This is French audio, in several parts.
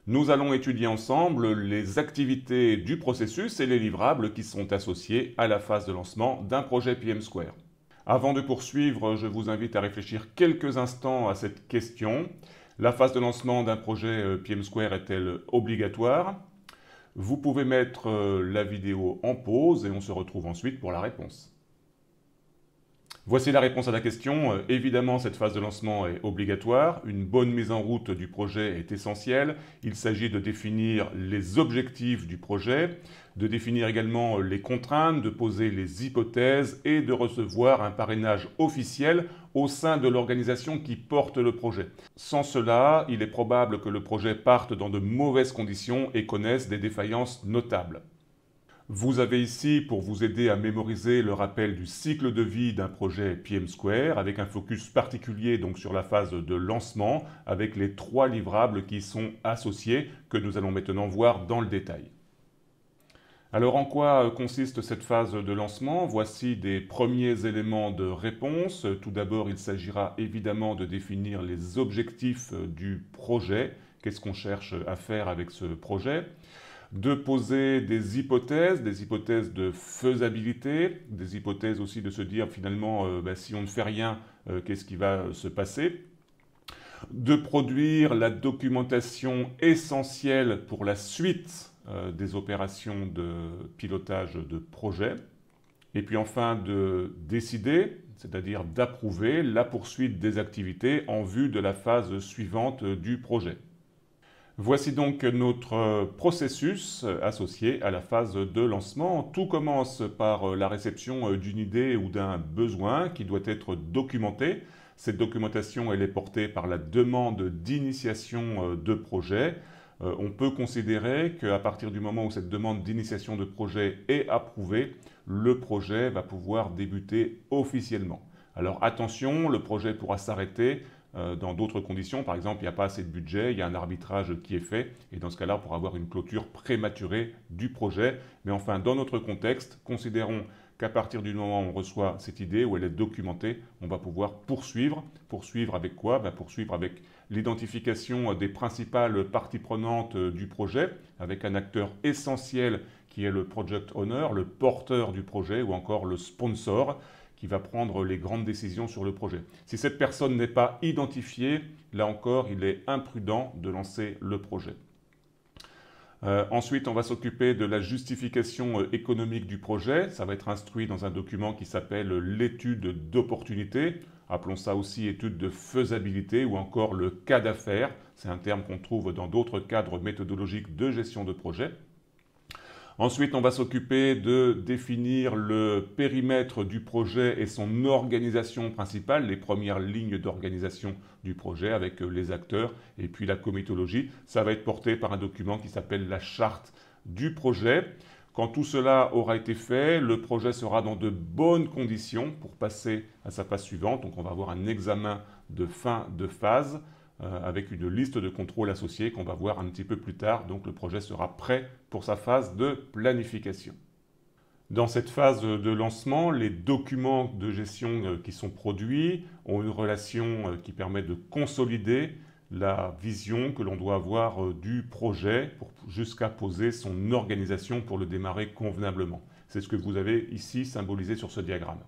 Nous allons étudier ensemble les activités du processus et les livrables qui sont associés à la phase de lancement d'un projet PM Square. Avant de poursuivre, je vous invite à réfléchir quelques instants à cette question. La phase de lancement d'un projet PM Square est-elle obligatoire? Vous pouvez mettre la vidéo en pause et on se retrouve ensuite pour la réponse. Voici la réponse à la question. Évidemment, cette phase de lancement est obligatoire. Une bonne mise en route du projet est essentielle. Il s'agit de définir les objectifs du projet, de définir également les contraintes, de poser les hypothèses et de recevoir un parrainage officiel au sein de l'organisation qui porte le projet. Sans cela, il est probable que le projet parte dans de mauvaises conditions et connaisse des défaillances notables. Vous avez ici, pour vous aider à mémoriser le rappel du cycle de vie d'un projet PM Square, avec un focus particulier donc sur la phase de lancement, avec les 3 livrables qui y sont associés, que nous allons maintenant voir dans le détail. Alors en quoi consiste cette phase de lancement? Voici des premiers éléments de réponse. Tout d'abord, il s'agira évidemment de définir les objectifs du projet. Qu'est-ce qu'on cherche à faire avec ce projet? De poser des hypothèses de faisabilité, des hypothèses aussi de se dire finalement si on ne fait rien, qu'est-ce qui va se passer? De produire la documentation essentielle pour la suite des opérations de pilotage de projet. Et puis enfin de décider, c'est-à-dire d'approuver la poursuite des activités en vue de la phase suivante du projet. Voici donc notre processus associé à la phase de lancement. Tout commence par la réception d'une idée ou d'un besoin qui doit être documenté. Cette documentation, elle est portée par la demande d'initiation de projet. On peut considérer qu'à partir du moment où cette demande d'initiation de projet est approuvée, le projet va pouvoir débuter officiellement. Alors attention, le projet pourra s'arrêter dans d'autres conditions. Par exemple, il n'y a pas assez de budget, il y a un arbitrage qui est fait, et dans ce cas-là, on pourra avoir une clôture prématurée du projet. Mais enfin, dans notre contexte, considérons qu'à partir du moment où on reçoit cette idée, où elle est documentée, on va pouvoir poursuivre. Poursuivre avec quoi? Poursuivre avec l'identification des principales parties prenantes du projet, avec un acteur essentiel qui est le project owner, le porteur du projet, ou encore le sponsor, qui va prendre les grandes décisions sur le projet. Si cette personne n'est pas identifiée, là encore, il est imprudent de lancer le projet. Ensuite, on va s'occuper de la justification économique du projet. Ça va être instruit dans un document qui s'appelle l'étude d'opportunité. Appelons ça aussi étude de faisabilité ou encore le cas d'affaires. C'est un terme qu'on trouve dans d'autres cadres méthodologiques de gestion de projet. Ensuite, on va s'occuper de définir le périmètre du projet et son organisation principale, les premières lignes d'organisation du projet avec les acteurs et puis la comitologie. Ça va être porté par un document qui s'appelle la charte du projet. Quand tout cela aura été fait, le projet sera dans de bonnes conditions pour passer à sa phase suivante. Donc on va avoir un examen de fin de phase avec une liste de contrôles associés qu'on va voir un petit peu plus tard. Donc le projet sera prêt pour sa phase de planification. Dans cette phase de lancement, les documents de gestion qui sont produits ont une relation qui permet de consolider la vision que l'on doit avoir du projet jusqu'à poser son organisation pour le démarrer convenablement. C'est ce que vous avez ici symbolisé sur ce diagramme.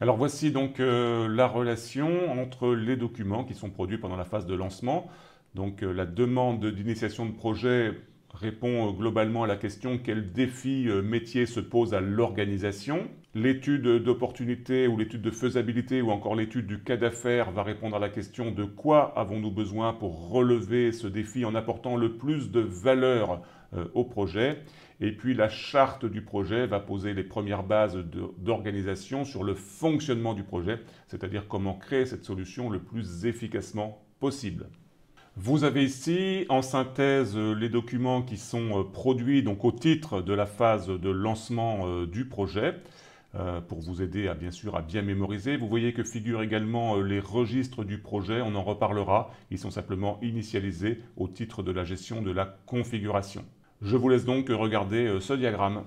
Alors voici donc la relation entre les documents qui sont produits pendant la phase de lancement. Donc la demande d'initiation de projet répond globalement à la question quel défi métier se pose à l'organisation. L'étude d'opportunité ou l'étude de faisabilité ou encore l'étude du cas d'affaires va répondre à la question de quoi avons-nous besoin pour relever ce défi en apportant le plus de valeur au projet. Et puis la charte du projet va poser les premières bases d'organisation sur le fonctionnement du projet, c'est-à-dire comment créer cette solution le plus efficacement possible. Vous avez ici en synthèse les documents qui sont produits donc, au titre de la phase de lancement du projet pour vous aider à bien sûr à bien mémoriser. Vous voyez que figurent également les registres du projet, on en reparlera, ils sont simplement initialisés au titre de la gestion de la configuration. Je vous laisse donc regarder ce diagramme.